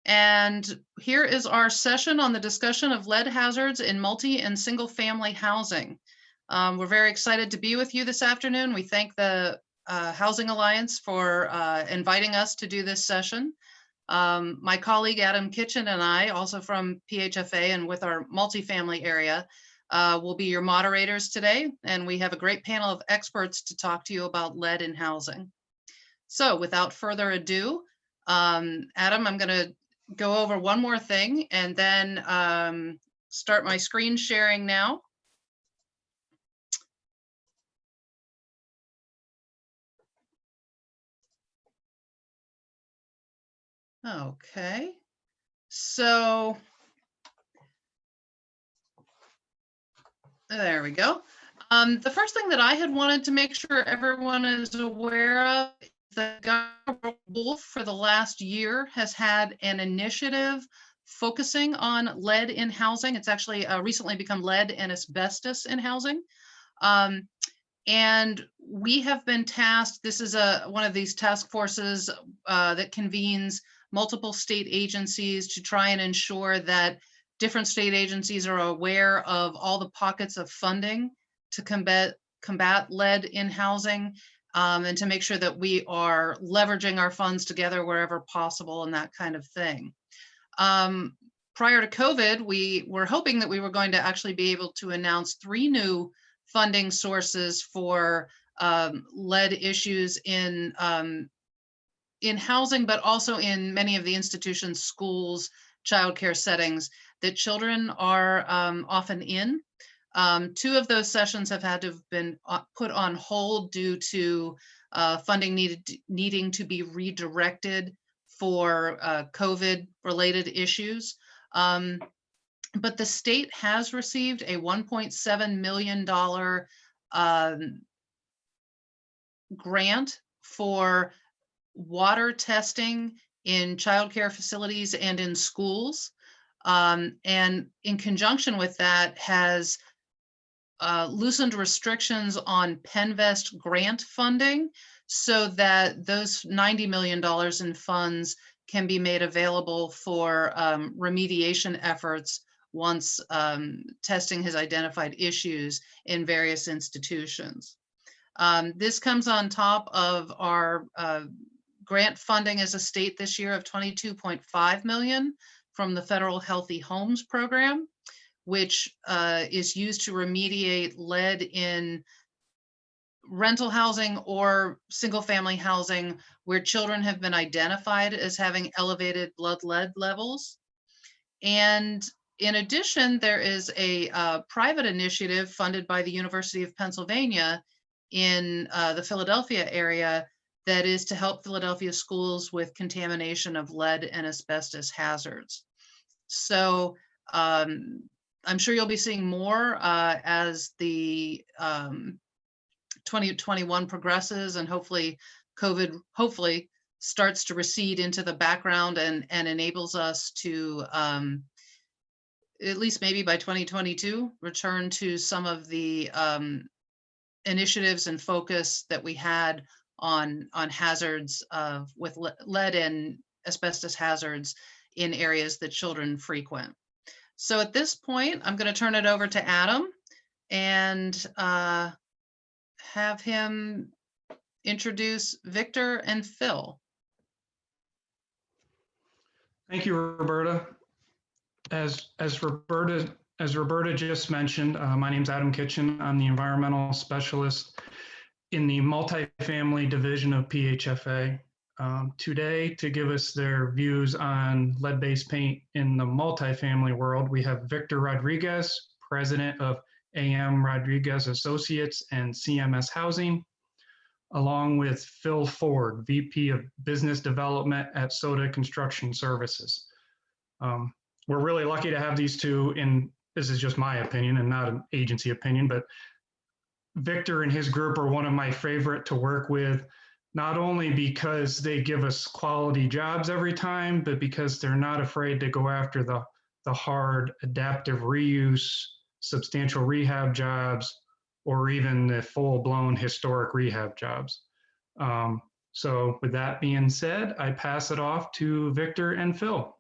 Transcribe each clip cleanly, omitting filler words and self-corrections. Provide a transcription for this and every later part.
And here is our session on the discussion of lead hazards in multi and single family housing. We're very excited to be with you this afternoon. We thank the Housing Alliance for inviting us to do this session. My colleague Adam Kitchen and I, also from PHFA and with our multifamily area, will be your moderators today. And we have a great panel of experts to talk to you about lead in housing. So without further ado, Adam, I'm going to go over one more thing and then start my screen sharing now. Okay, so there we go. The first thing that I had wanted to make sure everyone is aware of is that Governor Wolf for the last year has had an initiative focusing on lead in housing. It's actually recently become lead and asbestos in housing. And we have been tasked, this is one of these task forces that convenes multiple state agencies to try and ensure that different state agencies are aware of all the pockets of funding to combat lead in housing, and to make sure that we are leveraging our funds together wherever possible and that kind of thing. Prior to COVID, we were hoping that we were going to actually be able to announce 3 new funding sources for lead issues in housing, but also in many of the institutions, schools, childcare settings that children are often in. 2 of those sessions have had to have been put on hold due to funding needing to be redirected for COVID-related issues. But the state has received a $1.7 million grant for water testing in childcare facilities and in schools. And in conjunction with that has loosened restrictions on Penvest grant funding so that those $90 million in funds can be made available for remediation efforts once testing has identified issues in various institutions. This comes on top of our grant funding as a state this year of $22.5 million from the Federal Healthy Homes Program, which is used to remediate lead in rental housing or single family housing where children have been identified as having elevated blood lead levels. And in addition, there is a private initiative funded by the University of Pennsylvania in the Philadelphia area that is to help Philadelphia schools with contamination of lead and asbestos hazards. So I'm sure you'll be seeing more as the 2021 progresses and hopefully COVID starts to recede into the background and enables us to at least maybe by 2022 return to some of the initiatives and focus that we had on hazards with lead and asbestos hazards in areas that children frequent. So at this point, I'm going to turn it over to Adam and have him introduce Victor and Phil. Thank you, Roberta. As Roberta just mentioned, my name's Adam Kitchen. I'm the environmental specialist in the multifamily division of PHFA. Today, to give us their views on lead-based paint in the multifamily world, we have Victor Rodriguez, president of AM Rodriguez Associates and CMS Housing, along with Phil Ford, VP of Business Development at Soda Construction Services. We're really lucky to have these two in, this is just my opinion and not an agency opinion, but Victor and his group are one of my favorite to work with, not only because they give us quality jobs every time, but because they're not afraid to go after the hard adaptive reuse, substantial rehab jobs, or even the full-blown historic rehab jobs. So with that being said, I pass it off to Victor and Phil.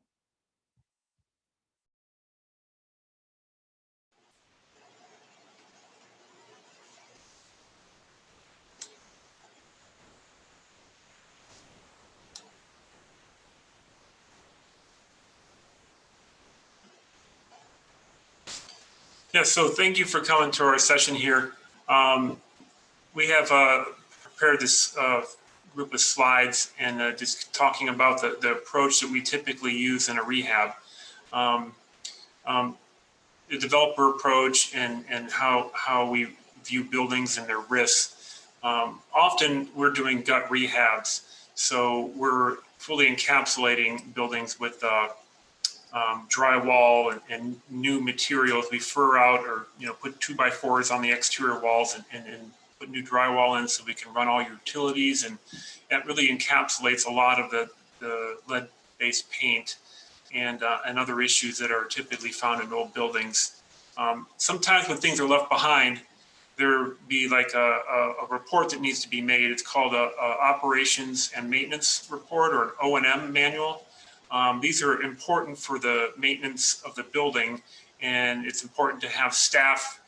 Yeah, so thank you for coming to our session here. We have prepared this group of slides and just talking about the approach that we typically use in a rehab. Um, the developer approach and how we view buildings and their risks. Often we're doing gut rehabs, so we're fully encapsulating buildings with drywall and new materials. We fur out or put 2x4s on the exterior walls and put new drywall in so we can run all your utilities, and that really encapsulates a lot of the lead-based paint and other issues that are typically found in old buildings. Sometimes when things are left behind, there be like a report that needs to be made. It's called a operations and maintenance report, or an O&M manual. These are important for the maintenance of the building, and it's important to have staff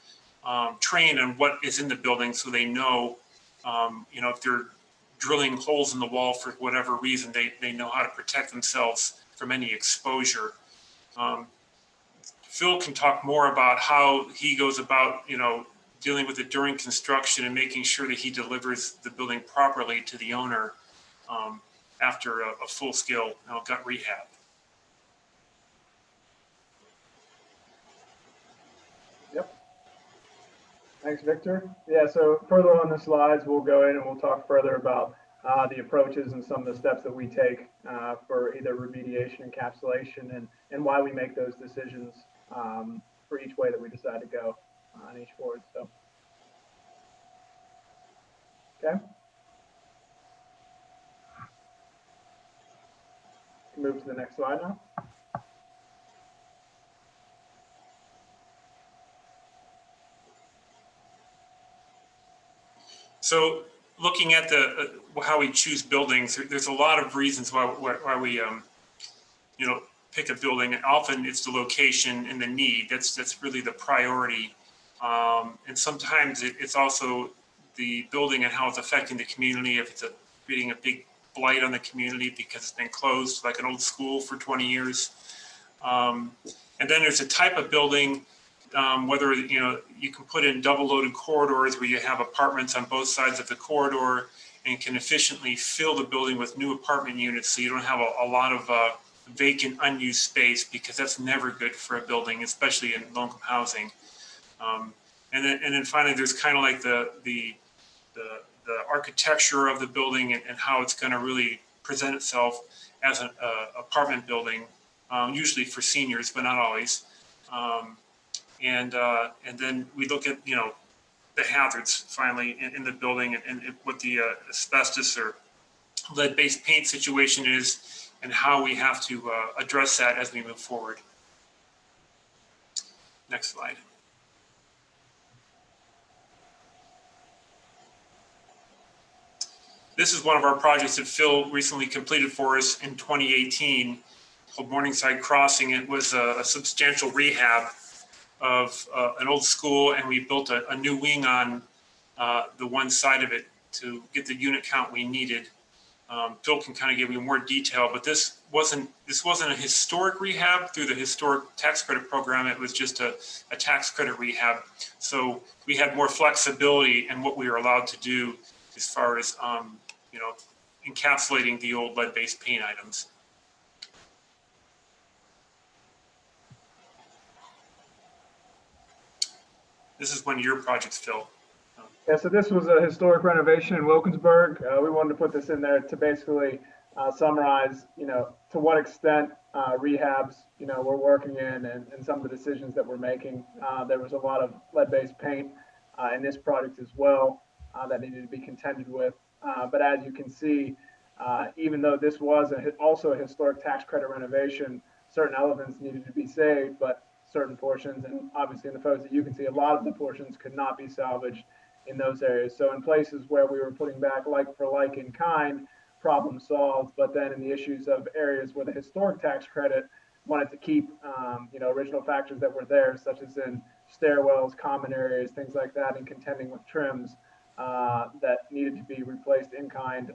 trained on what is in the building so they know, if they're drilling holes in the wall for whatever reason, they know how to protect themselves from any exposure. Phil can talk more about how he goes about, dealing with it during construction and making sure that he delivers the building properly to the owner after a full-scale gut rehab. Yep. Thanks, Victor. Yeah, so further on the slides, we'll go in and we'll talk further about the approaches and some of the steps that we take for either remediation, encapsulation, and why we make those decisions for each way that we decide to go on each board. So, okay. Move to the next slide now. So looking at how we choose buildings, there's a lot of reasons why we pick a building. And often it's the location and the need. That's really the priority. And sometimes it's also the building and how it's affecting the community. If it's creating a big blight on the community because it's been closed, like an old school for 20 years. And then there's a type of building, whether you can put in double loaded corridors where you have apartments on both sides of the corridor and can efficiently fill the building with new apartment units, so you don't have a lot of vacant unused space, because that's never good for a building, especially in low-income housing. And then finally, there's kind of like the architecture of the building and how it's going to really present itself as an apartment building, usually for seniors, but not always. And then we look at the hazards finally in the building, and what the asbestos or lead-based paint situation is, and how we have to address that as we move forward. Next slide. This is one of our projects that Phil recently completed for us in 2018, called Morningside Crossing. It was a substantial rehab of an old school, and we built a new wing on the one side of it to get the unit count we needed. Phil can kind of give you more detail, but this wasn't a historic rehab through the historic tax credit program. It was just a tax credit rehab. So we had more flexibility in what we were allowed to do as far as encapsulating the old lead-based paint items. This is one of your projects, Phil. Yeah, so this was a historic renovation in Wilkinsburg. We wanted to put this in there to basically summarize, to what extent rehabs, we're working in, and some of the decisions that we're making. There was a lot of lead-based paint in this project as well that needed to be contended with. But as you can see, even though this was also a historic tax credit renovation, certain elements needed to be saved, but certain portions, and obviously in the photos that you can see, a lot of the portions could not be salvaged in those areas. So in places where we were putting back like for like in kind, problem solved. But then in the issues of areas where the historic tax credit wanted to keep, original factors that were there, such as in stairwells, common areas, things like that, and contending with trims that needed to be replaced in kind,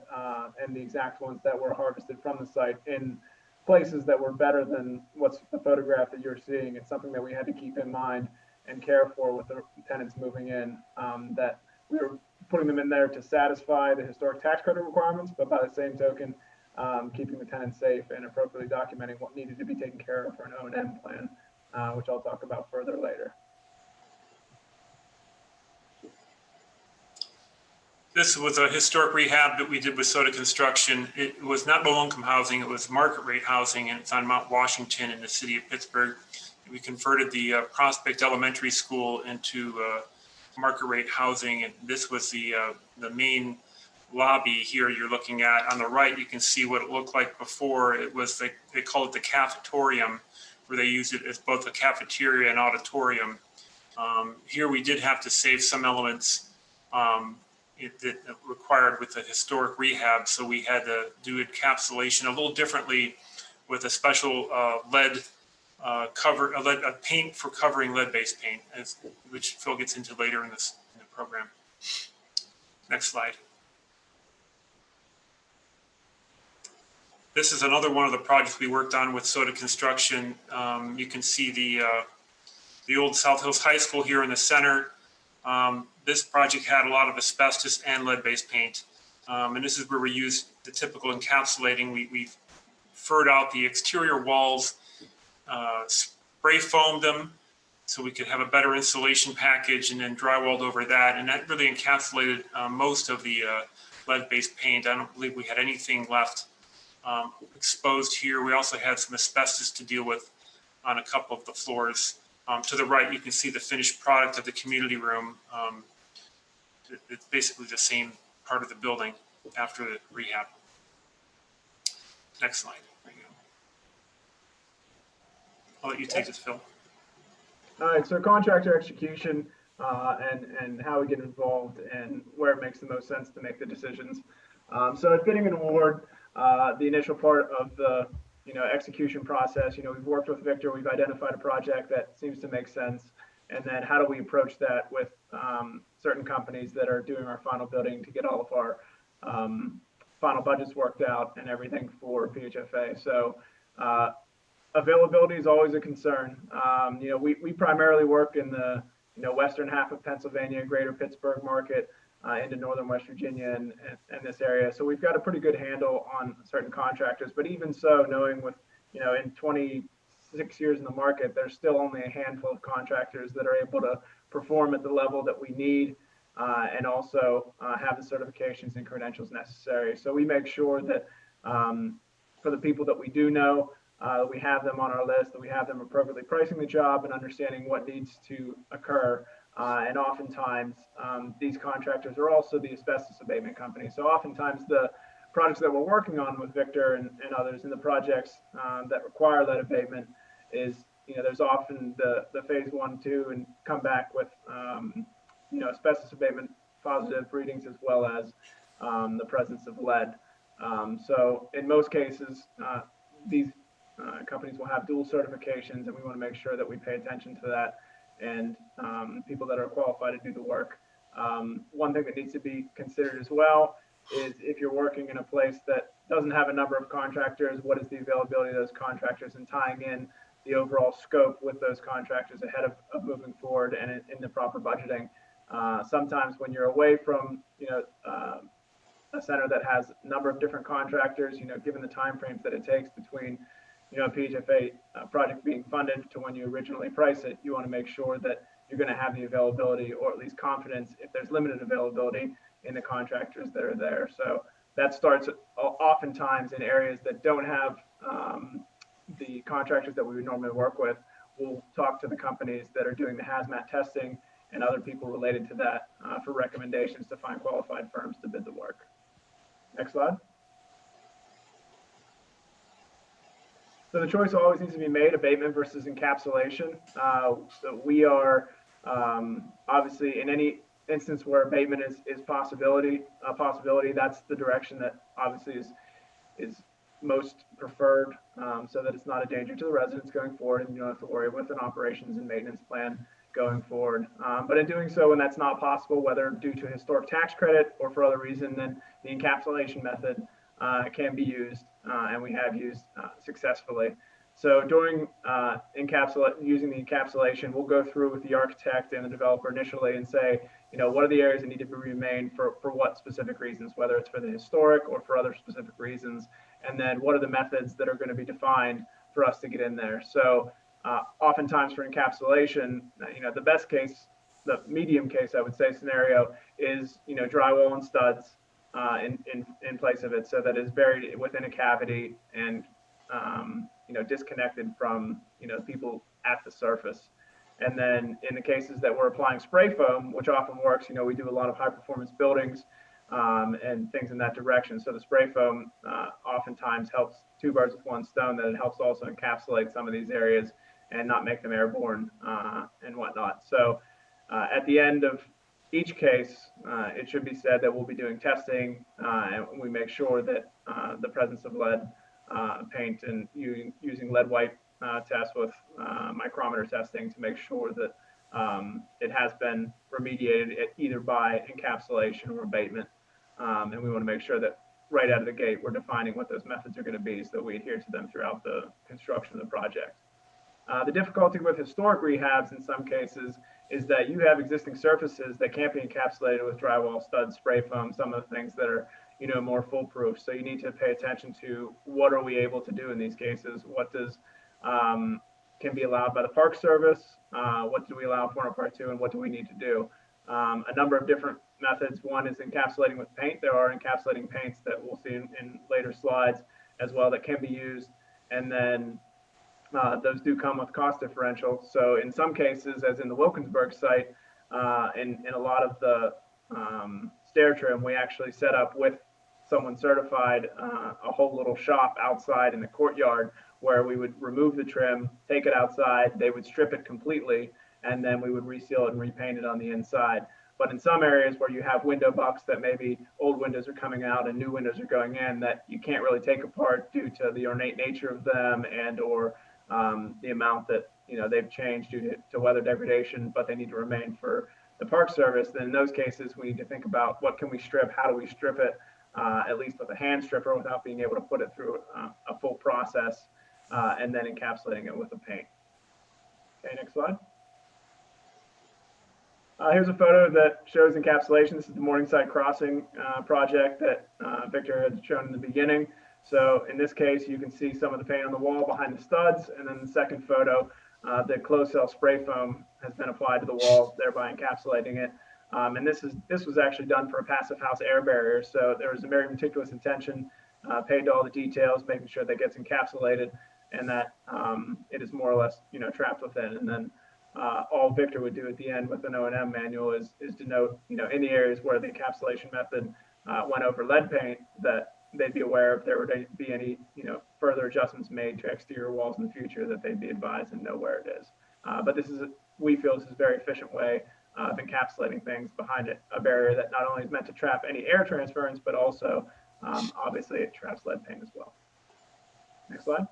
and the exact ones that were harvested from the site in places that were better than what's the photograph that you're seeing. It's something that we had to keep in mind and care for with the tenants moving in, that we were putting them in there to satisfy the historic tax credit requirements, but by the same token, keeping the tenants safe and appropriately documenting what needed to be taken care of for an O&M plan, which I'll talk about further later. This was a historic rehab that we did with Soda Construction. It was not low-income housing, it was market rate housing, and it's on Mount Washington in the city of Pittsburgh. We converted the Prospect Elementary School into market rate housing, and this was the main lobby here you're looking at. On the right, you can see what it looked like before. It was, they call it the cafetorium, where they use it as both a cafeteria and auditorium. Here we did have to save some elements that required with the historic rehab, so we had to do encapsulation a little differently with a special lead cover, a paint for covering lead-based paint, which Phil gets into later in the program. Next slide. This is another one of the projects we worked on with Soda Construction. You can see the old South Hills High School here in the center. This project had a lot of asbestos and lead-based paint. And this is where we used the typical encapsulating. We furred out the exterior walls, spray foamed them so we could have a better insulation package, and then drywalled over that. And that really encapsulated most of the lead-based paint. I don't believe we had anything left exposed here. We also had some asbestos to deal with on a couple of the floors. To the right, you can see the finished product of the community room. It's basically the same part of the building after the rehab. Next slide. There you go. I'll let you take this, Phil. All right, so contractor execution and how we get involved and where it makes the most sense to make the decisions. So at bidding and award, the initial part of the execution process, we've worked with Victor, we've identified a project that seems to make sense. And then how do we approach that with certain companies that are doing our final bidding to get all of our final budgets worked out and everything for PHFA. So availability is always a concern. We primarily work in the western half of Pennsylvania, greater Pittsburgh market, into northern West Virginia and this area. So we've got a pretty good handle on certain contractors, but even so, knowing with, in 26 years in the market, there's still only a handful of contractors that are able to perform at the level that we need and also have the certifications and credentials necessary. So we make sure that for the people that we do know, we have them on our list, that we have them appropriately pricing the job and understanding what needs to occur. And oftentimes, these contractors are also the asbestos abatement company. So oftentimes the projects that we're working on with Victor and others in the projects that require lead abatement is, there's often the phase 1, 2, and come back with, asbestos abatement positive readings as well as the presence of lead. So in most cases, these companies will have dual certifications, and we want to make sure that we pay attention to that and people that are qualified to do the work. One thing that needs to be considered as well is if you're working in a place that doesn't have a number of contractors, what is the availability of those contractors, and tying in the overall scope with those contractors ahead of moving forward and in the proper budgeting. Sometimes when you're away from a center that has a number of different contractors, given the timeframes that it takes between a PHFA project being funded to when you originally price it, you want to make sure that you're going to have the availability, or at least confidence if there's limited availability in the contractors that are there. So that starts oftentimes in areas that don't have the contractors that we would normally work with. We'll talk to the companies that are doing the hazmat testing and other people related to that for recommendations to find qualified firms to bid the work. Next slide. So the choice always needs to be made, abatement versus encapsulation. So we are obviously in any instance where abatement is a possibility, that's the direction that obviously is most preferred, so that it's not a danger to the residents going forward and you don't have to worry with an operations and maintenance plan going forward. But in doing so, when that's not possible, whether due to historic tax credit or for other reason, then the encapsulation method can be used, and we have used successfully. So during using the encapsulation, we'll go through with the architect and the developer initially and say, what are the areas that need to be remained for what specific reasons, whether it's for the historic or for other specific reasons, and then what are the methods that are going to be defined for us to get in there. So oftentimes for encapsulation, the best case, the medium case, I would say, scenario is, drywall and studs in place of it, so that it's buried within a cavity and disconnected from people at the surface. And then in the cases that we're applying spray foam, which often works, we do a lot of high performance buildings and things in that direction. So the spray foam oftentimes helps two birds with one stone, that it helps also encapsulate some of these areas and not make them airborne and whatnot. So at the end of each case, it should be said that we'll be doing testing and we make sure that the presence of lead paint and using lead white tests with micrometer testing to make sure that it has been remediated either by encapsulation or abatement. And we want to make sure that right out of the gate, we're defining what those methods are going to be so that we adhere to them throughout the construction of the project. The difficulty with historic rehabs in some cases is that you have existing surfaces that can't be encapsulated with drywall, studs, spray foam, some of the things that are more foolproof. So you need to pay attention to what are we able to do in these cases? What does can be allowed by the Park Service? What do we allow for in Part 2, and what do we need to do? A number of different methods. One is encapsulating with paint. There are encapsulating paints that we'll see in later slides as well that can be used. And then those do come with cost differential. So in some cases, as in the Wilkinsburg site, in a lot of the stair trim, we actually set up with someone certified a whole little shop outside in the courtyard where we would remove the trim, take it outside, they would strip it completely, and then we would reseal it and repaint it on the inside. But in some areas where you have window bucks that maybe old windows are coming out and new windows are going in that you can't really take apart due to the ornate nature of them and or the amount that they've changed due to weather degradation, but they need to remain for the Park Service, then in those cases we need to think about what can we strip, how do we strip it, at least with a hand stripper without being able to put it through a full process, and then encapsulating it with a paint. Okay, next slide. Here's a photo that shows encapsulation. This is the Morningside Crossing project that Victor had shown in the beginning. So in this case, you can see some of the paint on the wall behind the studs. And then the second photo, the closed cell spray foam has been applied to the wall, thereby encapsulating it. And this was actually done for a passive house air barrier. So there was a very meticulous attention paid to all the details, making sure that gets encapsulated and that it is more or less, trapped within. And then all Victor would do at the end with an O&M manual is denote, in the areas where the encapsulation method went over lead paint, that they'd be aware if there would be any, further adjustments made to exterior walls in the future, that they'd be advised and know where it is. But we feel this is a very efficient way of encapsulating things behind it, a barrier that not only is meant to trap any air transference, but also obviously it traps lead paint as well. Next slide.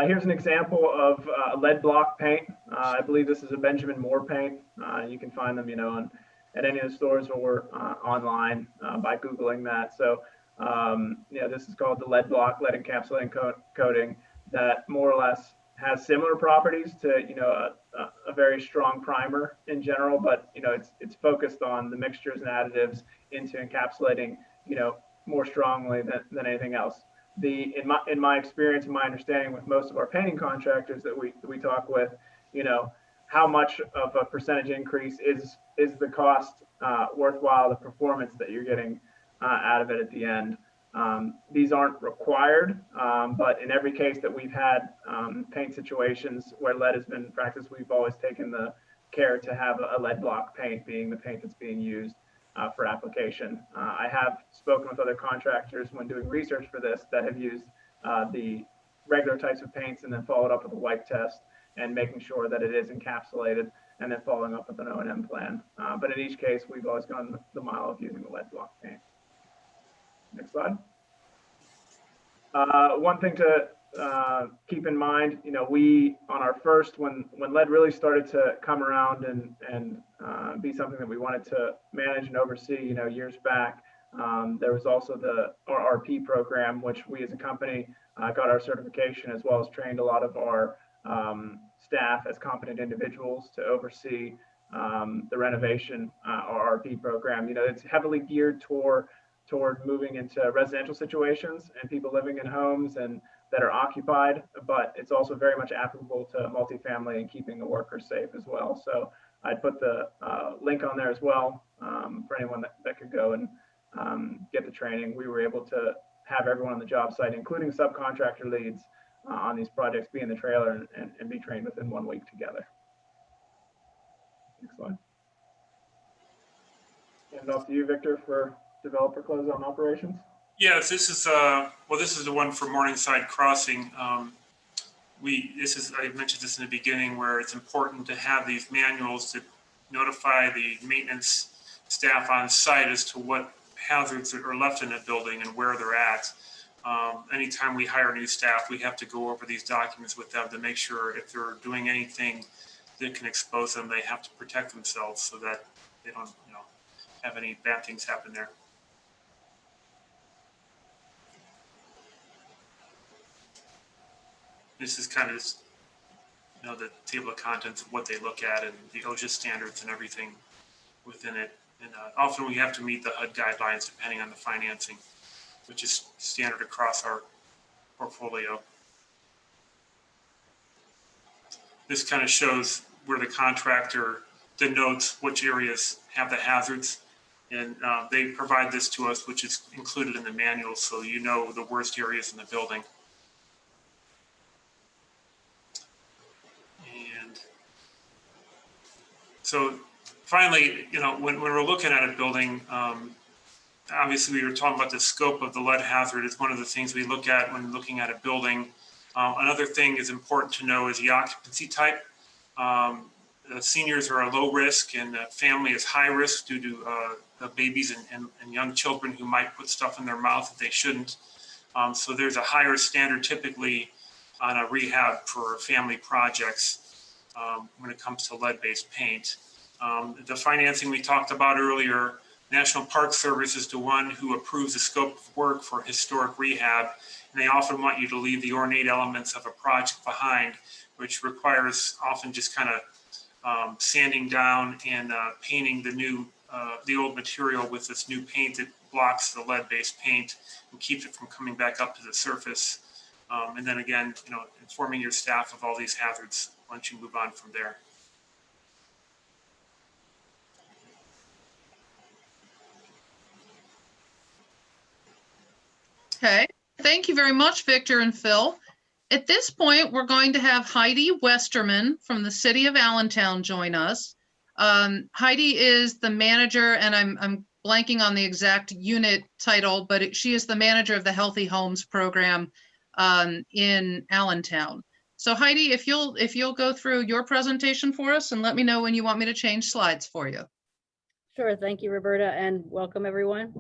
Here's an example of lead block paint. I believe this is a Benjamin Moore paint. You can find them, at any of the stores or online by Googling that. So, this is called the lead block, lead encapsulating coating, that more or less has similar properties to, a very strong primer in general, but, it's focused on the mixtures and additives into encapsulating, more strongly than anything else. In my experience and my understanding with most of our painting contractors that we talk with, how much of a percentage increase is the cost worthwhile, the performance that you're getting out of it at the end. These aren't required, but in every case that we've had paint situations where lead has been practiced, we've always taken the care to have a lead block paint being the paint that's being used for application. I have spoken with other contractors when doing research for this that have used the regular types of paints and then followed up with a wipe test and making sure that it is encapsulated and then following up with an O&M plan. But in each case, we've always gone the mile of using the lead block paint. Next slide. One thing to keep in mind, we on our first, when lead really started to come around and be something that we wanted to manage and oversee, years back, There was also the RRP program, which we as a company got our certification, as well as trained a lot of our staff as competent individuals to oversee the renovation RRP program. You know, it's heavily geared toward moving into residential situations and people living in homes and that are occupied, but it's also very much applicable to multifamily and keeping the workers safe as well. So I'd put the link on there as well for anyone that could go and get the training. We were able to have everyone on the job site, including subcontractor leads on these projects, be in the trailer and be trained within 1 week together. Next slide. Hand it off to you, Victor, for developer closeout operations. Yes, this is this is the one for Morningside Crossing. I mentioned this in the beginning, where it's important to have these manuals to notify the maintenance staff on site as to what hazards are left in a building and where they're at. Anytime we hire new staff, we have to go over these documents with them to make sure if they're doing anything that can expose them, they have to protect themselves so that they don't, have any bad things happen there. This is kind of just, the table of contents of what they look at and the OSHA standards and everything within it. And often we have to meet the HUD guidelines depending on the financing, which is standard across our portfolio. This kind of shows where the contractor denotes which areas have the hazards. And they provide this to us, which is included in the manual, so you know the worst areas in the building. And so finally, when we're looking at a building, obviously we were talking about the scope of the lead hazard. It's one of the things we look at when looking at a building. Another thing is important to know is the occupancy type. The seniors are a low risk and the family is high risk due to the babies and young children who might put stuff in their mouth that they shouldn't. So there's a higher standard typically on a rehab for family projects when it comes to lead-based paint. The financing we talked about earlier, National Park Service is the one who approves the scope of work for historic rehab, and they often want you to leave the ornate elements of a project behind, which requires often just kind of sanding down and painting the old material with this new paint that blocks the lead-based paint and keeps it from coming back up to the surface. And then again, informing your staff of all these hazards once you move on from there. Okay, thank you very much, Victor and Phil. At this point, we're going to have Heidi Westerman from the City of Allentown join us. Heidi is the manager, and I'm blanking on the exact unit title, but she is the manager of the Healthy Homes program in Allentown. So Heidi, if you'll go through your presentation for us and let me know when you want me to change slides for you. Sure. Thank you, Roberta, and welcome everyone.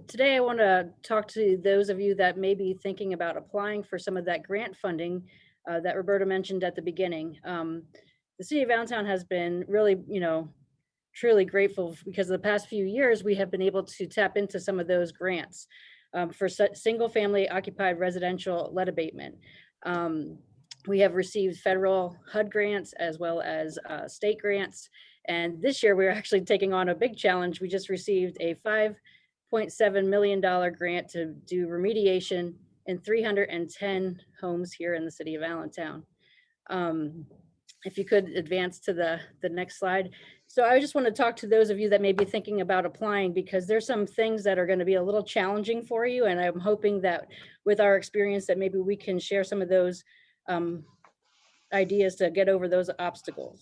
Today, I want to talk to those of you that may be thinking about applying for some of that grant funding that Roberta mentioned at the beginning. The City of Allentown has been really, truly grateful because the past few years, we have been able to tap into some of those grants for single family occupied residential lead abatement. We have received federal HUD grants as well as state grants. And this year we're actually taking on a big challenge. We just received a $5.7 million grant to do remediation in 310 homes here in the City of Allentown. If you could advance to the next slide. So I just want to talk to those of you that may be thinking about applying, because there's some things that are going to be a little challenging for you. And I'm hoping that with our experience that maybe we can share some of those ideas to get over those obstacles.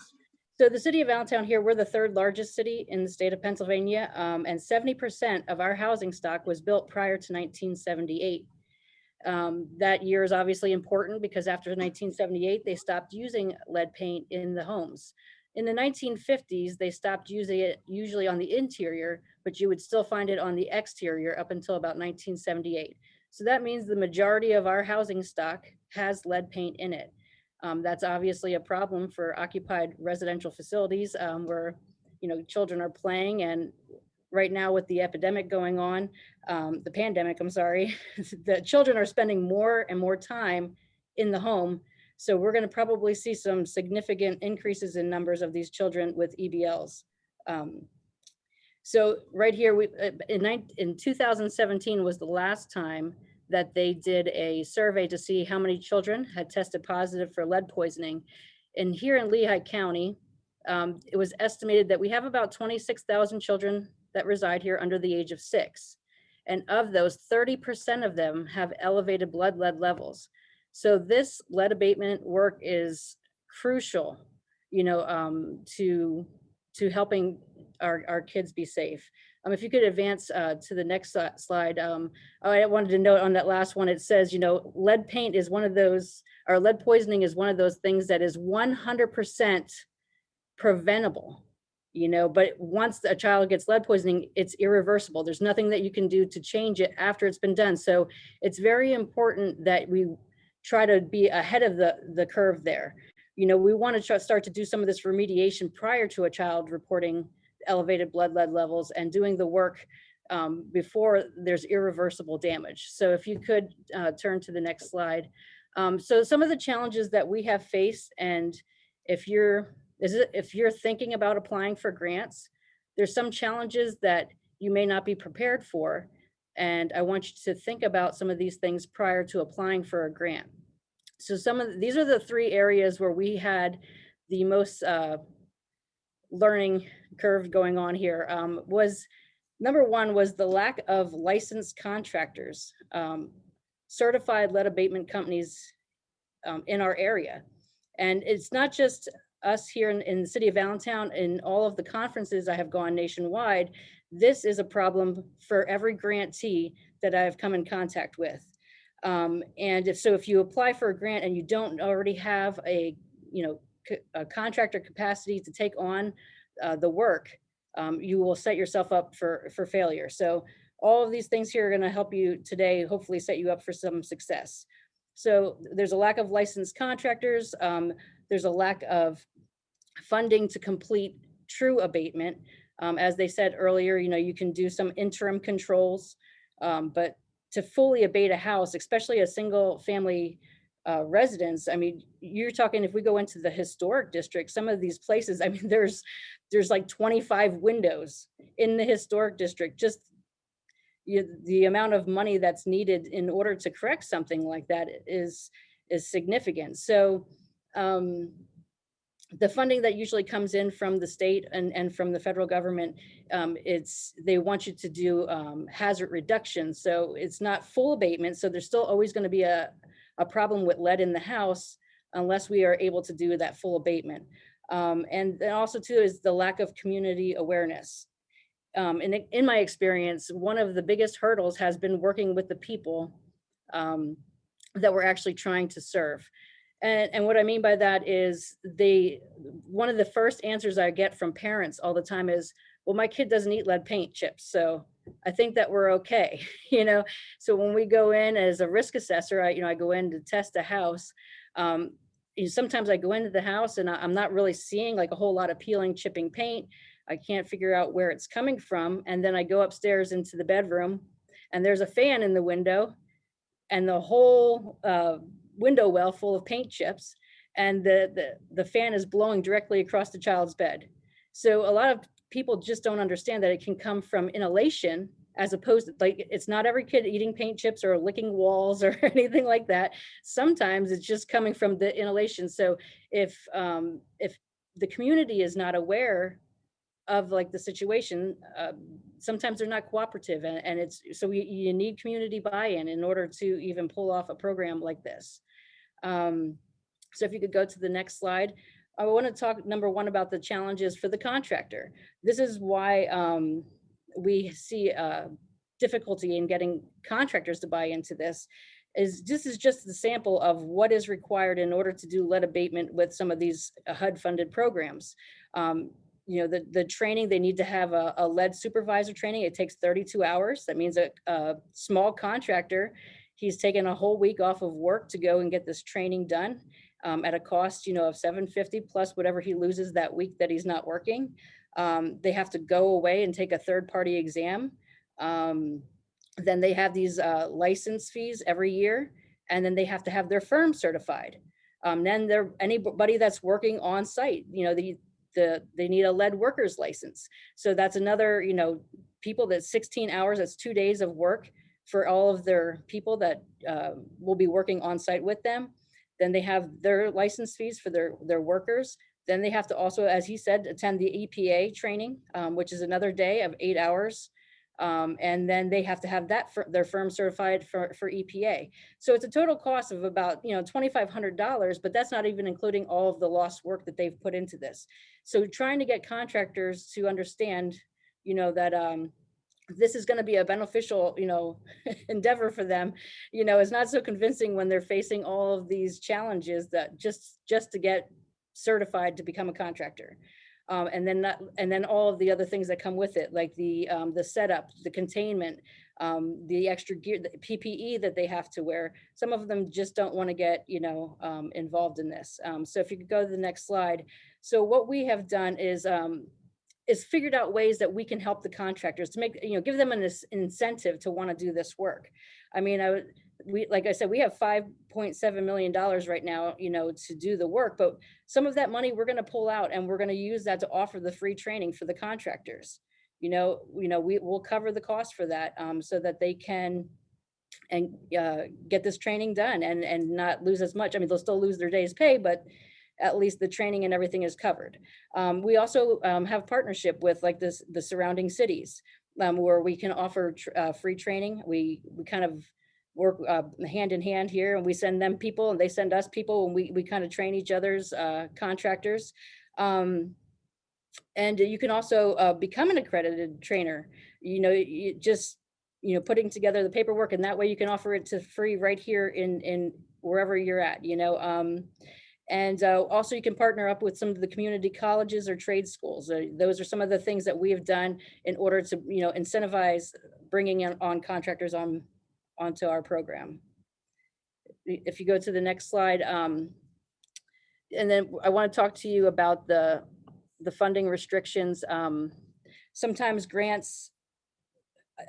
So the City of Allentown here, we're the third largest city in the state of Pennsylvania, and 70% of our housing stock was built prior to 1978. That year is obviously important because after 1978, they stopped using lead paint in the homes. In the 1950s, they stopped using it usually on the interior, but you would still find it on the exterior up until about 1978. So that means the majority of our housing stock has lead paint in it. That's obviously a problem for occupied residential facilities where children are playing and right now with the epidemic going on, the pandemic, I'm sorry, the children are spending more and more time in the home. So we're going to probably see some significant increases in numbers of these children with EBLs. So right here, in 2017 was the last time that they did a survey to see how many children had tested positive for lead poisoning. And here in Lehigh County, it was estimated that we have about 26,000 children that reside here under the age of 6. And of those, 30% of them have elevated blood lead levels. So this lead abatement work is crucial, to helping our kids be safe. If you could advance to the next slide. I wanted to note on that last one, it says, lead paint is one of those, or lead poisoning is one of those things that is 100% preventable, but once a child gets lead poisoning, it's irreversible. There's nothing that you can do to change it after it's been done. So it's very important that we try to be ahead of the curve there. We want to start to do some of this remediation prior to a child reporting elevated blood lead levels and doing the work before there's irreversible damage. So if you could turn to the next slide. So some of the challenges that we have faced, and if you're thinking about applying for grants, there's some challenges that you may not be prepared for. And I want you to think about some of these things prior to applying for a grant. So these are the 3 areas where we had the most learning curve going on here. Was number 1 was the lack of licensed contractors, certified lead abatement companies in our area. And it's not just us here in the city of Allentown. In all of the conferences I have gone nationwide, this is a problem for every grantee that I've come in contact with. And if you apply for a grant and you don't already have a contractor capacity to take on the work, you will set yourself up for failure. So all of these things here are going to help you today, hopefully set you up for some success. So there's a lack of licensed contractors. There's a lack of funding to complete true abatement. As they said earlier, you can do some interim controls, but to fully abate a house, especially a single family residence, I mean, you're talking, if we go into the historic district, some of these places, I mean, there's like 25 windows in the historic district. Just the amount of money that's needed in order to correct something like that is significant. So the funding that usually comes in from the state and from the federal government, they want you to do hazard reduction. So it's not full abatement. So there's still always going to be a problem with lead in the house unless we are able to do that full abatement. And then also too is the lack of community awareness. In my experience, one of the biggest hurdles has been working with the people that we're actually trying to serve. And what I mean by that is one of the first answers I get from parents all the time is, well, my kid doesn't eat lead paint chips, so I think that we're okay. So when we go in as a risk assessor, I go in to test a house. Sometimes I go into the house and I'm not really seeing like a whole lot of peeling, chipping paint. I can't figure out where it's coming from. And then I go upstairs into the bedroom and there's a fan in the window and the whole window well full of paint chips, and the fan is blowing directly across the child's bed. So a lot of people just don't understand that it can come from inhalation, as opposed to, like, it's not every kid eating paint chips or licking walls or anything like that. Sometimes it's just coming from the inhalation. So if the community is not aware of like the situation, sometimes they're not cooperative, and so you need community buy-in in order to even pull off a program like this. So if you could go to the next slide. I want to talk, number 1, about the challenges for the contractor. This is why we see difficulty in getting contractors to buy into this. This is just the sample of what is required in order to do lead abatement with some of these HUD-funded programs. The training, they need to have a lead supervisor training. It takes 32 hours. That means a small contractor, he's taken a whole week off of work to go and get this training done at a cost, of $750 plus whatever he loses that week that he's not working. They have to go away and take a third-party exam. Then they have these license fees every year, and then they have to have their firm certified. Then anybody that's working on site, they need a lead workers license. So that's another, people that's 16 hours, that's 2 days of work for all of their people that will be working on site with them. Then they have their license fees for their workers. Then they have to also, as he said, attend the EPA training, which is another day of 8 hours. And then they have to have their firm certified for EPA. So it's a total cost of about, $2,500, but that's not even including all of the lost work that they've put into this. So trying to get contractors to understand, that this is going to be a beneficial, endeavor for them, is not so convincing when they're facing all of these challenges that just to get certified to become a contractor. And then all of the other things that come with it, like the setup, the containment, the extra gear, the PPE that they have to wear. Some of them just don't want to get, involved in this. So if you could go to the next slide. So what we have done is figured out ways that we can help the contractors to make, give them an incentive to want to do this work. I mean, like I said, we have $5.7 million right now, to do the work, but some of that money we're going to pull out and we're going to use that to offer the free training for the contractors. We'll cover the cost for that, so that they can get this training done and not lose as much. I mean, they'll still lose their day's pay, but at least the training and everything is covered. We also have partnership with the surrounding cities, where we can offer free training. We kind of work hand in hand here, and we send them people and they send us people, and we kind of train each other's contractors. And you can also become an accredited trainer, putting together the paperwork, and that way you can offer it to free right here in wherever you're at, And also you can partner up with some of the community colleges or trade schools. Those are some of the things that we have done in order to, incentivize bringing on contractors onto our program. If you go to the next slide, and then I want to talk to you about the funding restrictions. Sometimes grants,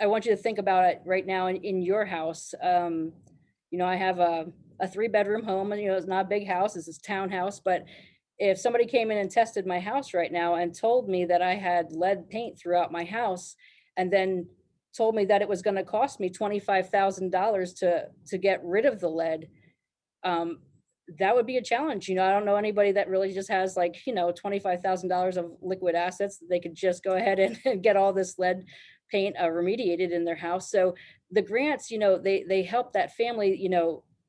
I want you to think about it right now in your house. I have a 3-bedroom home, and it's not a big house, it's a townhouse, but if somebody came in and tested my house right now and told me that I had lead paint throughout my house, and then told me that it was going to cost me $25,000 to get rid of the lead, that would be a challenge. I don't know anybody that really just has $25,000 of liquid assets that they could just go ahead and get all this lead paint remediated in their house. So the grants, they help that family,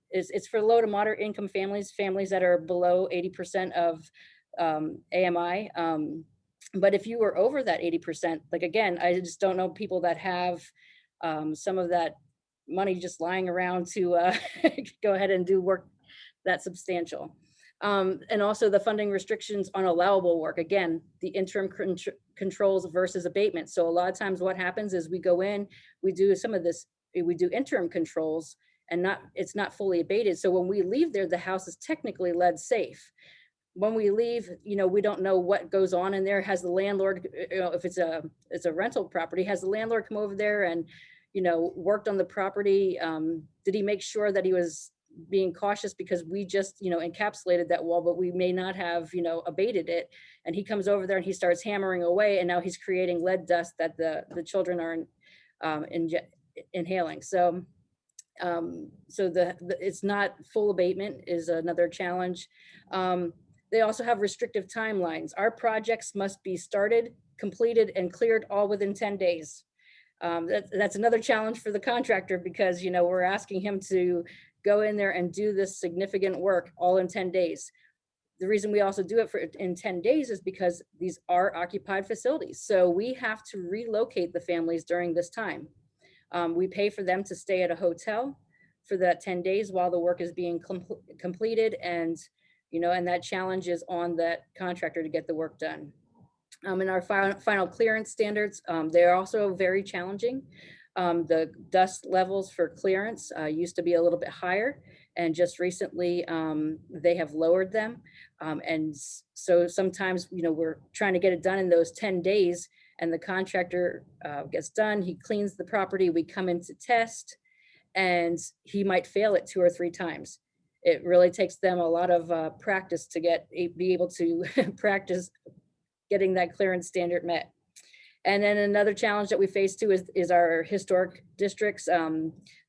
it's for low to moderate income families that are below 80% of AMI. But if you were over that 80%, again, I just don't know people that have some of that money just lying around to go ahead and do work that substantial. And also the funding restrictions on allowable work. Again, the interim controls versus abatement. So a lot of times what happens is we go in, we do some of this, we do interim controls, and it's not fully abated. So when we leave there, the house is technically lead safe. When we leave, we don't know what goes on in there. Has the landlord, if it's a rental property, has the landlord come over there and, worked on the property? Did he make sure that he was being cautious because we just, encapsulated that wall, but we may not have, abated it. And he comes over there and he starts hammering away, and now he's creating lead dust that the children are inhaling. So it's not full abatement is another challenge. They also have restrictive timelines. Our projects must be started, completed, and cleared all within 10 days. That's another challenge for the contractor, because, we're asking him to go in there and do this significant work all in 10 days. The reason we also do it in 10 days is because these are occupied facilities. So we have to relocate the families during this time. We pay for them to stay at a hotel for that 10 days while the work is being completed. And, and that challenge is on that contractor to get the work done. And our final clearance standards, they're also very challenging. The dust levels for clearance used to be a little bit higher. And just recently, they have lowered them. So sometimes, we're trying to get it done in those 10 days, and the contractor gets done, he cleans the property, we come in to test, and he might fail it 2 or 3 times. It really takes them a lot of practice to be able to practice getting that clearance standard met. And then another challenge that we face too is our historic districts.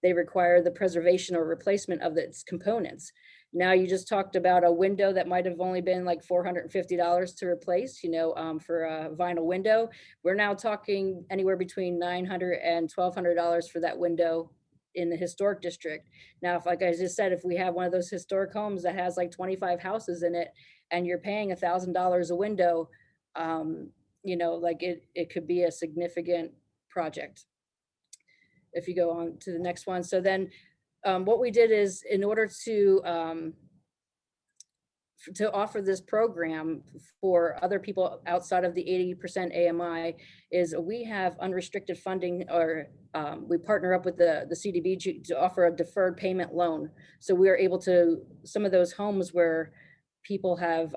They require the preservation or replacement of its components. Now, you just talked about a window that might have only been like $450 to replace, for a vinyl window. We're now talking anywhere between $900 and $1,200 for that window in the historic district. Now, if, like I just said, if we have one of those historic homes that has like 25 houses in it, and you're paying $1,000 a window, like it could be a significant project. If you go on to the next one. So then what we did is, in order to offer this program for other people outside of the 80% AMI, is we have unrestricted funding, or we partner up with the CDBG to offer a deferred payment loan. So we are able to, some of those homes where people have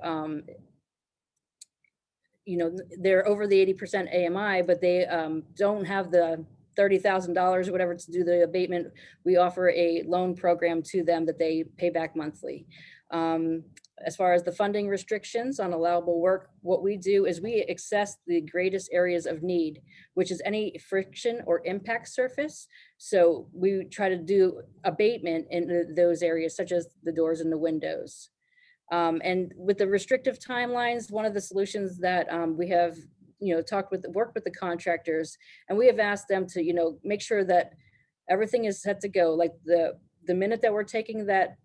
they're over the 80% AMI, but they don't have the $30,000 or whatever to do the abatement. We offer a loan program to them that they pay back monthly. As far as the funding restrictions on allowable work, what we do is we assess the greatest areas of need, which is any friction or impact surface. So we try to do abatement in those areas, such as the doors and the windows. And with the restrictive timelines, one of the solutions that we have, worked with the contractors, and we have asked them to, make sure that everything is set to go. Like the minute that we're taking the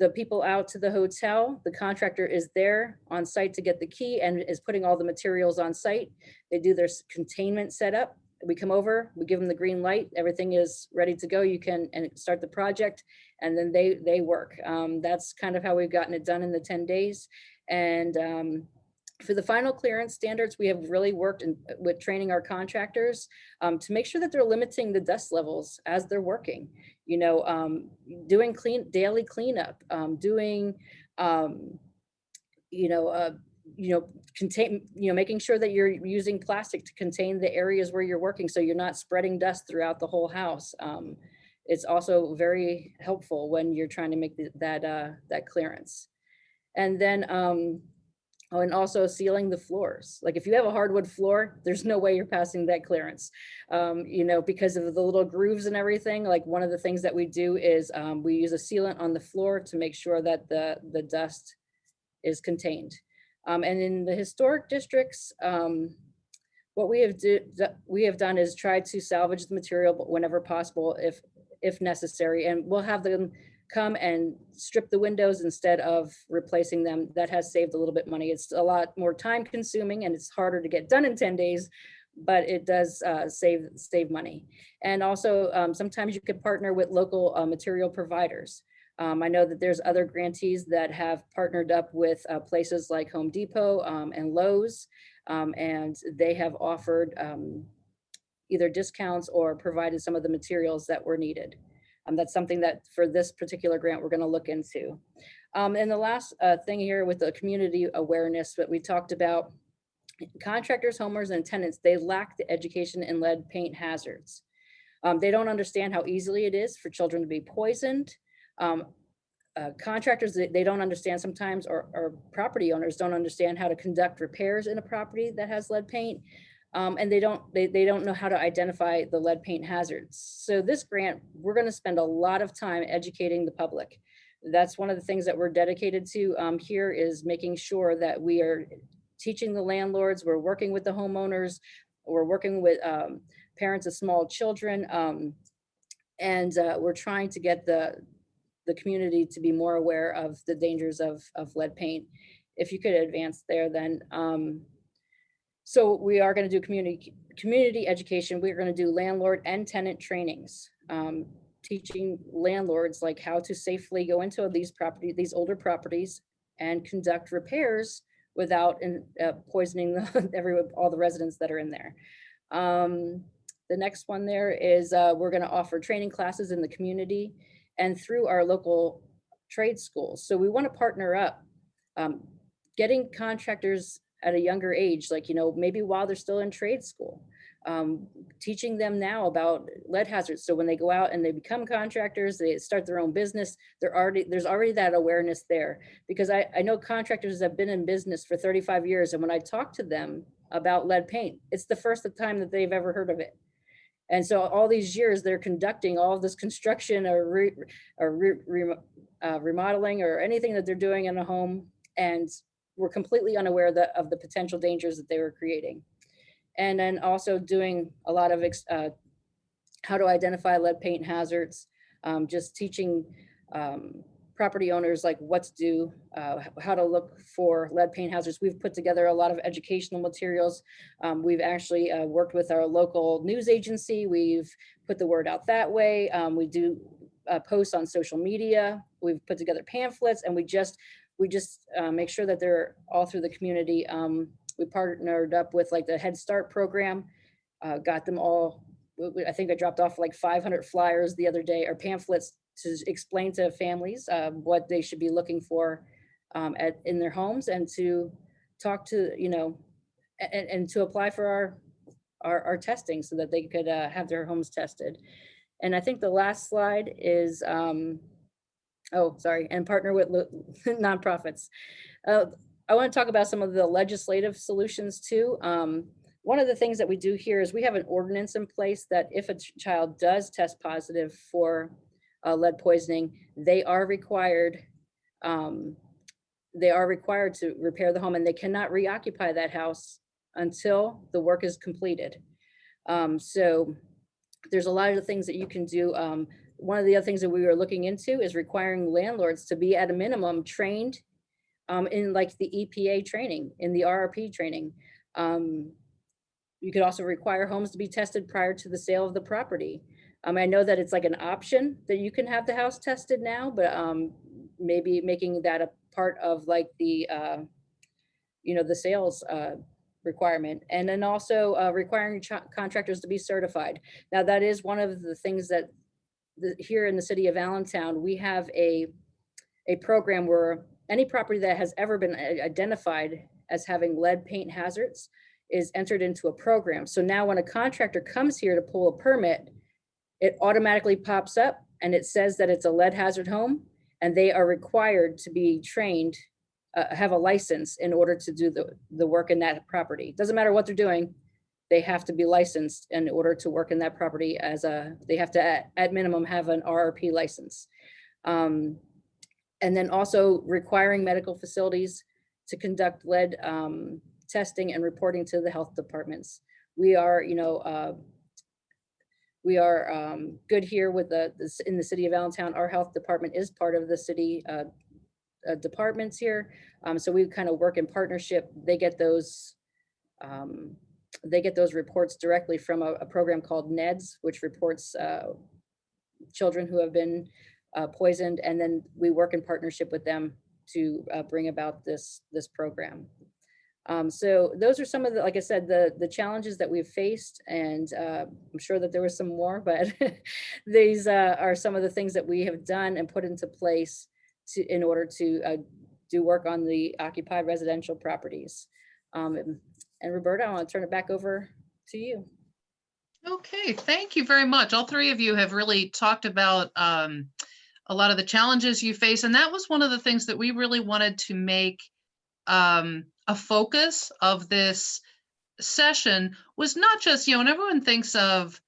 people out to the hotel, the contractor is there on site to get the key and is putting all the materials on site. They do their containment setup. We come over, we give them the green light, everything is ready to go. You can start the project, and then they work. That's kind of how we've gotten it done in the 10 days. And for the final clearance standards, we have really worked with training our contractors to make sure that they're limiting the dust levels as they're working. Doing daily cleanup, making sure that you're using plastic to contain the areas where you're working, so you're not spreading dust throughout the whole house. It's also very helpful when you're trying to make that clearance. And then and also sealing the floors. Like if you have a hardwood floor, there's no way you're passing that clearance, because of the little grooves and everything. Like one of the things that we do is we use a sealant on the floor to make sure that the dust is contained. And in the historic districts, what we have done is try to salvage the material whenever possible, if necessary, and we'll have them come and strip the windows instead of replacing them. That has saved a little bit money. It's a lot more time consuming and it's harder to get done in 10 days, but it does save money. And also sometimes you could partner with local material providers. I know that there's other grantees that have partnered up with places like Home Depot and Lowe's, and they have offered either discounts or provided some of the materials that were needed. That's something that for this particular grant, we're going to look into. And the last thing here with the community awareness that we talked about, contractors, homeowners, and tenants, they lack the education in lead paint hazards. They don't understand how easily it is for children to be poisoned. Contractors, they don't understand sometimes, or property owners don't understand how to conduct repairs in a property that has lead paint. And they don't know how to identify the lead paint hazards. So this grant, we're going to spend a lot of time educating the public. That's one of the things that we're dedicated to here, is making sure that we are teaching the landlords, we're working with the homeowners, we're working with parents of small children, and we're trying to get the community to be more aware of the dangers of lead paint. If you could advance there, then. So we are going to do community education. We're going to do landlord and tenant trainings, teaching landlords like how to safely go into these older properties and conduct repairs without poisoning all the residents that are in there. The next one there is we're going to offer training classes in the community and through our local trade schools. So we want to partner up, getting contractors at a younger age, like, maybe while they're still in trade school, teaching them now about lead hazards. So when they go out and they become contractors, they start their own business, there's already that awareness there. Because I know contractors that have been in business for 35 years. And when I talk to them about lead paint, it's the first time that they've ever heard of it. And so all these years they're conducting all of this construction or remodeling or anything that they're doing in a home, and were completely unaware of the potential dangers that they were creating. And then also doing a lot of how to identify lead paint hazards, just teaching property owners like what to do, how to look for lead paint hazards. We've put together a lot of educational materials. We've actually worked with our local news agency. We've put the word out that way. We do posts on social media. We've put together pamphlets, and we just make sure that they're all through the community. We partnered up with like the Head Start program, got them all. I think I dropped off like 500 flyers the other day, or pamphlets, to explain to families what they should be looking for in their homes, and to talk to, and to apply for our testing so that they could have their homes tested. And I think the last slide is, and partner with nonprofits. I want to talk about some of the legislative solutions too. One of the things that we do here is we have an ordinance in place that if a child does test positive for lead poisoning, they are required to repair the home, and they cannot reoccupy that house until the work is completed. So there's a lot of things that you can do. One of the other things that we were looking into is requiring landlords to be at a minimum trained in like the EPA training, in the RRP training. You could also require homes to be tested prior to the sale of the property. I know that it's like an option that you can have the house tested now, but maybe making that a part of like the, the sales requirement. And then also requiring contractors to be certified. Now that is one of the things that here in the city of Allentown, we have a program where any property that has ever been identified as having lead paint hazards is entered into a program. So now when a contractor comes here to pull a permit, it automatically pops up and it says that it's a lead hazard home, and they are required to be trained, have a license in order to do the work in that property. Doesn't matter what they're doing, they have to be licensed in order to work in that property they have to at minimum have an RRP license. And then also requiring medical facilities to conduct lead testing and reporting to the health departments. We are, good here with in the city of Allentown. Our health department is part of the city departments here. So we kind of work in partnership. They get those reports directly from a program called NEDS, which reports children who have been poisoned. And then we work in partnership with them to bring about this program. So those are some of the, like I said, the challenges that we've faced, and I'm sure that there was some more, but these are some of the things that we have done and put into place in order to do work on the occupied residential properties. And Roberta, I want to turn it back over to you. Okay, thank you very much. All three of you have really talked about a lot of the challenges you face, and that was one of the things that we really wanted to make a focus of this session, was not just, when everyone thinks of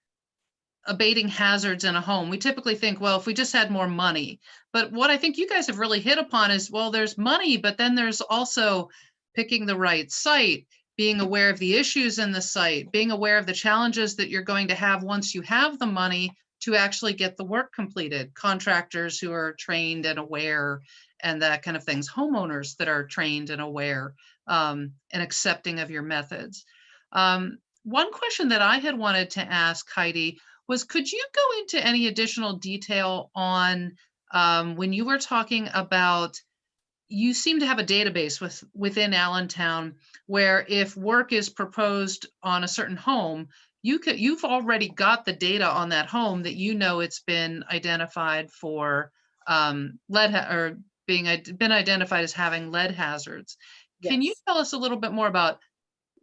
abating hazards in a home, we typically think, well, if we just had more money. But what I think you guys have really hit upon is, well, there's money, but then there's also picking the right site, being aware of the issues in the site, being aware of the challenges that you're going to have once you have the money to actually get the work completed, contractors who are trained and aware, and that kind of things, homeowners that are trained and aware and accepting of your methods. One question that I had wanted to ask Heidi was, could you go into any additional detail on when you were talking about, you seem to have a database within Allentown where if work is proposed on a certain home, you've already got the data on that home that it's been identified for or been identified as having lead hazards. Can you Yes. tell us a little bit more about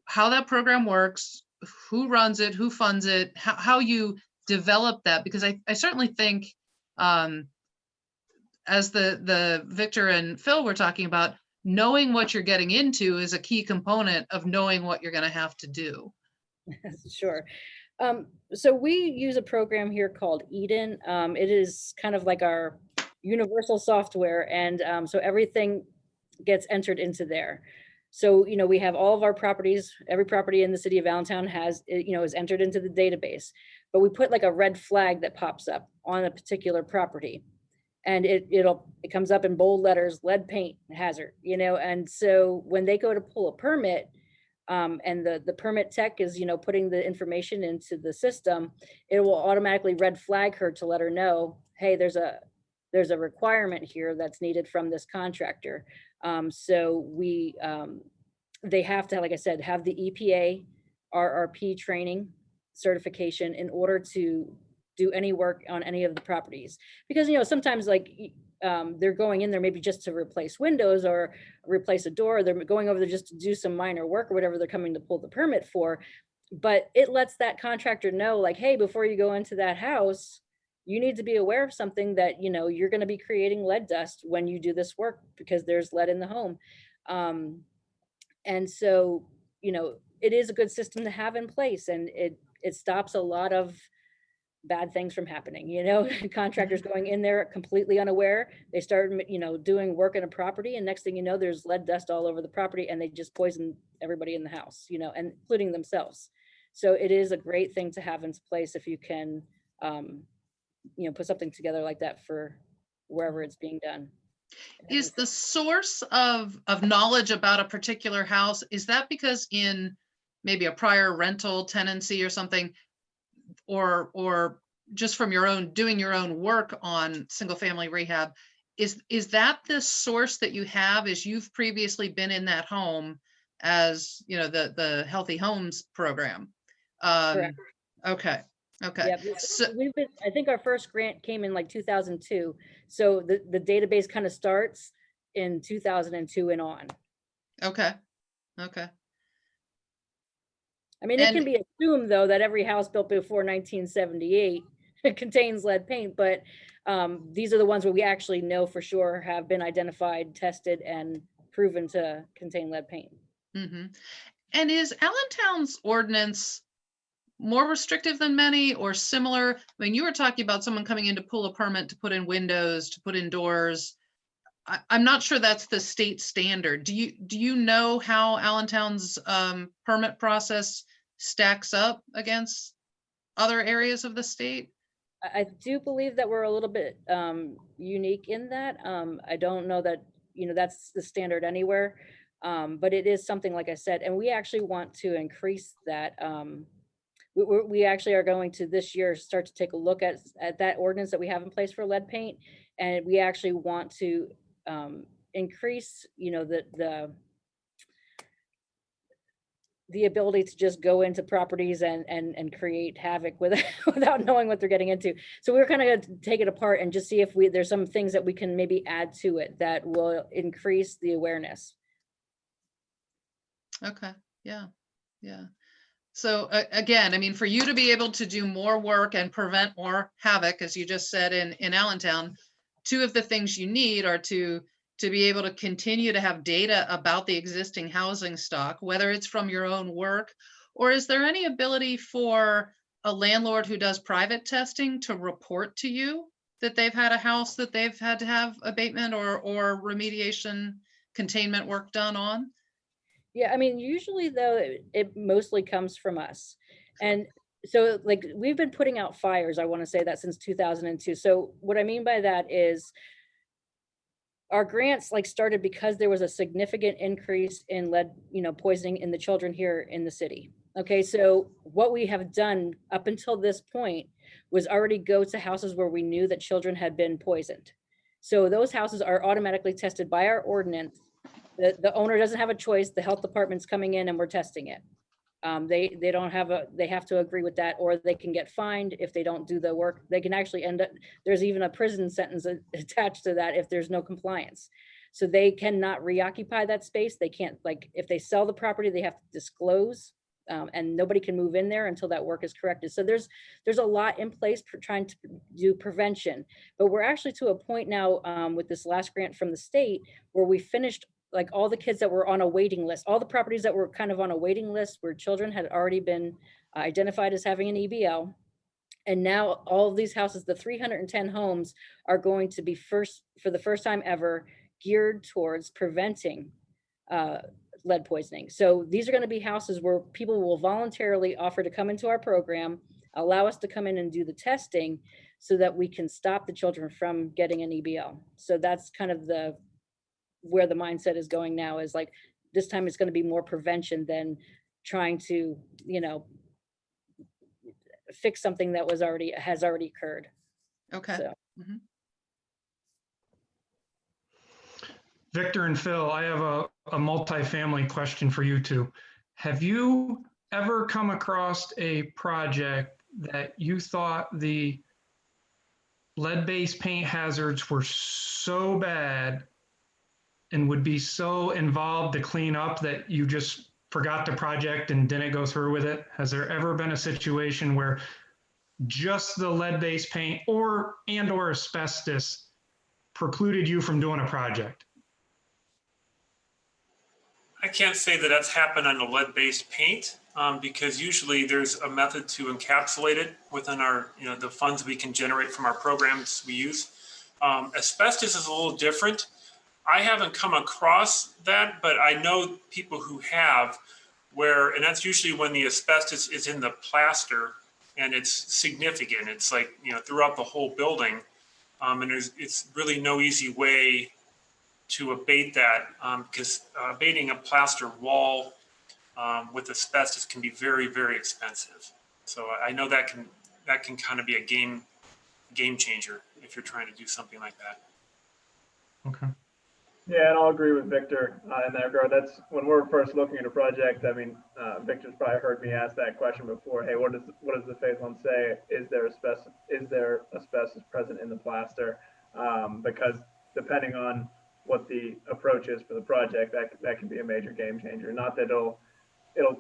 how that program works, who runs it, who funds it, how you develop that? Because I certainly think, as the Victor and Phil were talking about, knowing what you're getting into is a key component of knowing what you're going to have to do. Sure. So we use a program here called Eden. It is kind of like our universal software, and so everything gets entered into there. So, we have all of our properties, every property in the city of Allentown has, is entered into the database, but we put like a red flag that pops up on a particular property. And it comes up in bold letters, lead paint hazard, and so when they go to pull a permit, and the permit tech is, putting the information into the system, it will automatically red flag her to let her know, hey, there's a requirement here that's needed from this contractor. So they have to, like I said, have the EPA RRP training certification in order to do any work on any of the properties. Because, sometimes they're going in there maybe just to replace windows or replace a door. They're going over there just to do some minor work or whatever they're coming to pull the permit for. But it lets that contractor know, like, hey, before you go into that house, you need to be aware of something that, you're going to be creating lead dust when you do this work because there's lead in the home. And so, it is a good system to have in place, and it stops a lot of bad things from happening, contractors going in there completely unaware. They start, doing work in a property, and next thing you know, there's lead dust all over the property, and they just poison everybody in the house, and including themselves. So it is a great thing to have in place if you can, put something together like that for wherever it's being done. Is the source of knowledge about a particular house, is that because in maybe a prior rental tenancy or something, or just from doing your own work on single family rehab, is that the source that you have, is you've previously been in that home as, the Healthy Homes program? Correct. Okay. Yeah, So, I think our first grant came in like 2002. So the database kind of starts in 2002 and on. okay. I mean, it can And be assumed though that every house built before 1978 contains lead paint, but these are the ones where we actually know for sure have been identified, tested, and proven to contain lead paint. mhm. And is Allentown's ordinance more restrictive than many or similar? I mean, you were talking about someone coming in to pull a permit to put in windows, to put in doors. I'm not sure that's the state standard. Do you know how Allentown's permit process stacks up against other areas of the state? I do believe that we're a little bit unique in that. I don't know that, that's the standard anywhere, but it is something, like I said, and we actually want to increase that. We actually are going to this year start to take a look at that ordinance that we have in place for lead paint, and we actually want to increase, the ability to just go into properties and create havoc without knowing what they're getting into. So we're kind of going to take it apart and just see if there's some things that we can maybe add to it that will increase the awareness. Okay, yeah. So again, I mean, for you to be able to do more work and prevent more havoc, as you just said in Allentown, two of the things you need are to be able to continue to have data about the existing housing stock, whether it's from your own work, or is there any ability for a landlord who does private testing to report to you that they've had a house that they've had to have abatement or remediation containment work done on? Yeah, I mean, usually though, it mostly comes from us. And so like we've been putting out fires, I want to say that since 2002. So what I mean by that is our grants started because there was a significant increase in lead, poisoning in the children here in the city. Okay, so what we have done up until this point was already go to houses where we knew that children had been poisoned. So those houses are automatically tested by our ordinance. The owner doesn't have a choice. The health department's coming in and we're testing it. They don't have they have to agree with that, or they can get fined if they don't do the work. They can actually end up, there's even a prison sentence attached to that if there's no compliance. So they cannot reoccupy that space. They can't, like, if they sell the property, they have to disclose, and nobody can move in there until that work is corrected. So there's a lot in place for trying to do prevention, but we're actually to a point now, with this last grant from the state, where we finished like all the kids that were on a waiting list, all the properties that were kind of on a waiting list where children had already been identified as having an EBL. And now all of these houses, the 310 homes, are going to be for the first time ever, geared towards preventing lead poisoning. So these are going to be houses where people will voluntarily offer to come into our program, allow us to come in and do the testing so that we can stop the children from getting an EBL. So that's kind of where the mindset is going now, is like, this time it's going to be more prevention than trying to, fix something that has already occurred. Okay. So. Victor and Phil, I have a multifamily question for you two. Have you ever come across a project that you thought the lead-based paint hazards were so bad and would be so involved to clean up that you just forgot the project and didn't go through with it? Has there ever been a situation where just the lead-based paint or asbestos precluded you from doing a project? I can't say that that's happened on the lead-based paint, because usually there's a method to encapsulate it within our, the funds we can generate from our programs we use. Asbestos is a little different. I haven't come across that, but I know people who have, and that's usually when the asbestos is in the plaster and it's significant. It's like, throughout the whole building. And it's really no easy way to abate that, because abating a plaster wall with asbestos can be very, very expensive. So I know that can kind of be a game changer if you're trying to do something like that. Okay. Yeah, and I'll agree with Victor in that regard. That's when we're first looking at a project. I mean, Victor's probably heard me ask that question before. Hey, what does the phase one say? Is there asbestos present in the plaster? Because depending on what the approach is for the project, that can be a major game changer. Not that it'll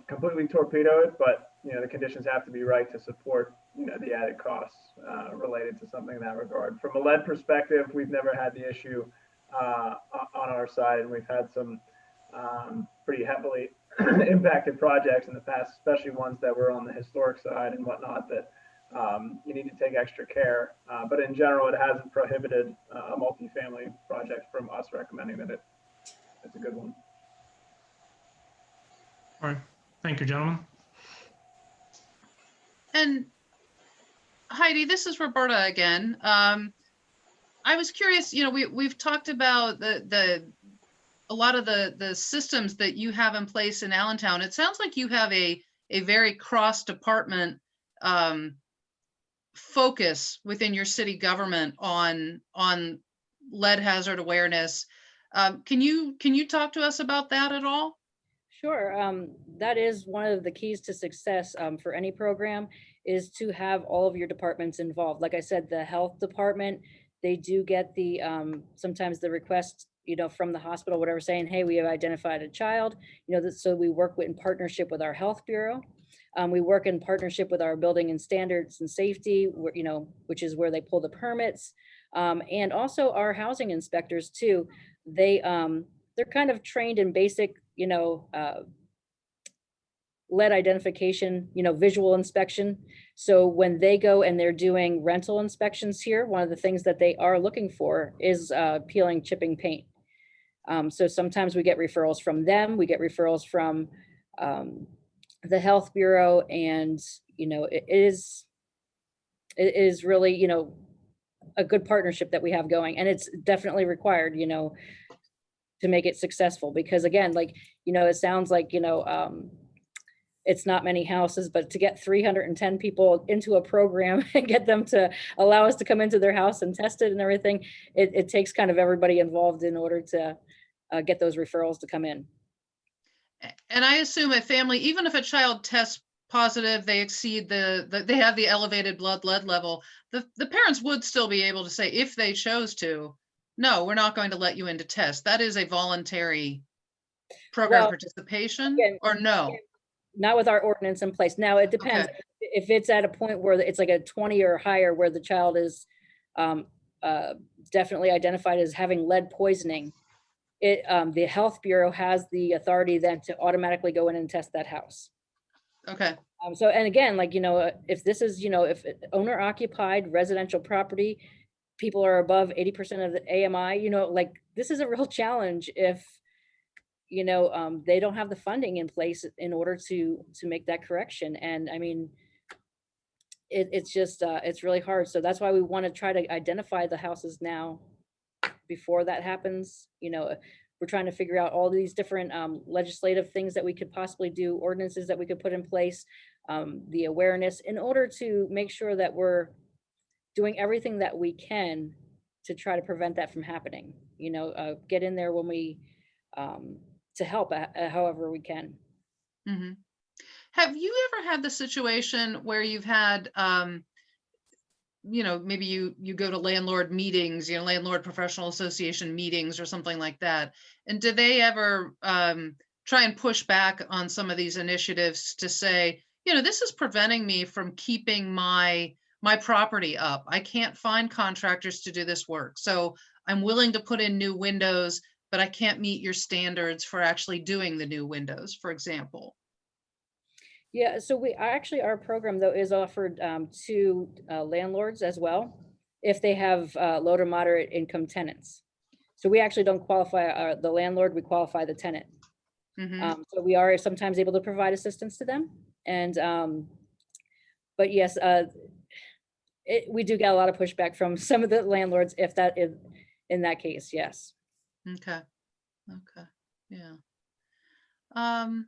completely torpedo it, but the conditions have to be right to support the added costs related to something in that regard. From a lead perspective, we've never had the issue on our side, and we've had some pretty heavily impacted projects in the past, especially ones that were on the historic side and whatnot, that you need to take extra care. But in general, it hasn't prohibited a multifamily project from us recommending that it's a good one. All right. Thank you, gentlemen. And Heidi, this is Roberta again. I was curious, we've talked about a lot of the systems that you have in place in Allentown. It sounds like you have a very cross-department focus within your city government on lead hazard awareness. Can you talk to us about that at all? Sure. That is one of the keys to success for any program, is to have all of your departments involved. Like I said, the health department, they do get the sometimes the request, from the hospital, whatever, saying, hey, we have identified a child, so we work in partnership with our health bureau. We work in partnership with our building and standards and safety, which is where they pull the permits. And also our housing inspectors too. They're kind of trained in basic, lead identification, visual inspection. So when they go and they're doing rental inspections here, one of the things that they are looking for is peeling, chipping paint. So sometimes we get referrals from them. We get referrals from the health bureau, and it is really a good partnership that we have going, and it's definitely required to make it successful, because again, it sounds like it's not many houses, but to get 310 people into a program and get them to allow us to come into their house and test it and everything, it takes kind of everybody involved in order to get those referrals to come in. And I assume a family, even if a child tests positive, they exceed they have the elevated blood lead level, the parents would still be able to say, if they chose to, no, we're not going to let you into test. That is a voluntary program Well, participation, again, or no? not with our ordinance in place. Now, it depends. Okay. If it's at a point where it's like a 20 or higher, where the child is um, definitely identified as having lead poisoning, the Health Bureau has the authority then to automatically go in and test that house. Okay. So, and again, like, if this is, if owner occupied residential property, people are above 80% of the AMI, like, this is a real challenge if, they don't have the funding in place in order to make that correction. And I mean, it's just, it's really hard. So that's why we want to try to identify the houses now before that happens. We're trying to figure out all these different legislative things that we could possibly do, ordinances that we could put in place, the awareness, in order to make sure that we're doing everything that we can to try to prevent that from happening. Get in there when we to help however we can. Hmm. Have you ever had the situation where you've had, maybe you go to landlord meetings, landlord professional association meetings or something like that, and do they ever try and push back on some of these initiatives to say, this is preventing me from keeping my property up. I can't find contractors to do this work, so I'm willing to put in new windows, but I can't meet your standards for actually doing the new windows, for example. Yeah, so our program though is offered to landlords as well, if they have low to moderate income tenants. So we actually don't qualify the landlord, we qualify the tenant. Hmm. So we are sometimes able to provide assistance to them. And, but yes, we do get a lot of pushback from some of the landlords if that is in that case, yes. Okay. Okay. Yeah. Um,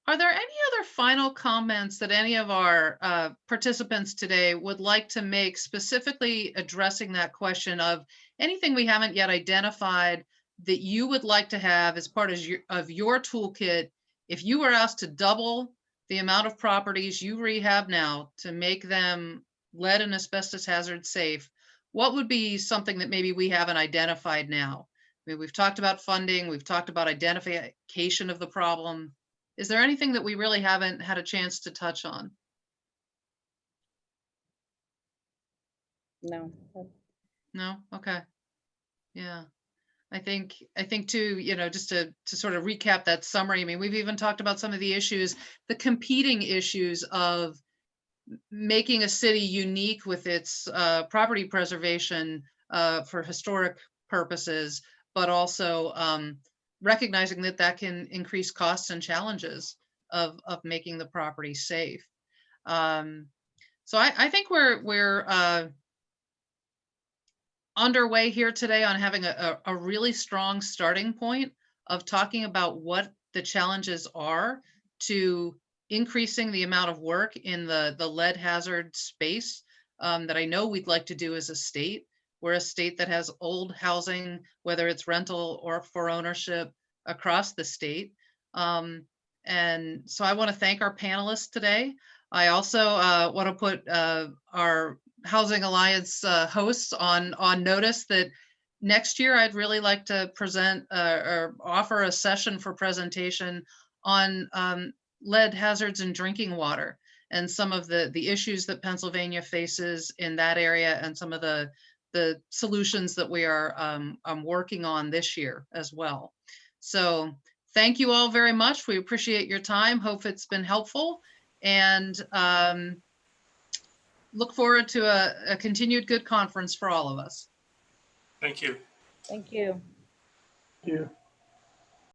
Are there any other final comments that any of our participants today would like to make, specifically addressing that question of anything we haven't yet identified that you would like to have as part of your toolkit if you were asked to double the amount of properties you rehab now to make them lead and asbestos hazard safe? What would be something that maybe we haven't identified now? I mean, we've talked about funding, we've talked about identification of the problem. Is there anything that we really haven't had a chance to touch on? No. No? Okay. Yeah. I think too, just to sort of recap that summary, I mean, we've even talked about some of the issues, the competing issues of making a city unique with its property preservation for historic purposes, but also recognizing that that can increase costs and challenges of making the property safe. So I think we're underway here today on having a really strong starting point of talking about what the challenges are to increasing the amount of work in the lead hazard space that I know we'd like to do as a state. We're a state that has old housing, whether it's rental or for ownership, across the state. And so I want to thank our panelists today. I also want to put our Housing Alliance hosts on notice that next year I'd really like to present or offer a session for presentation on lead hazards in drinking water and some of the issues that Pennsylvania faces in that area, and some of the solutions that we are working on this year as well. So thank you all very much. We appreciate your time. Hope it's been helpful, and look forward to a continued good conference for all of us. Thank you. Thank you. Thank you.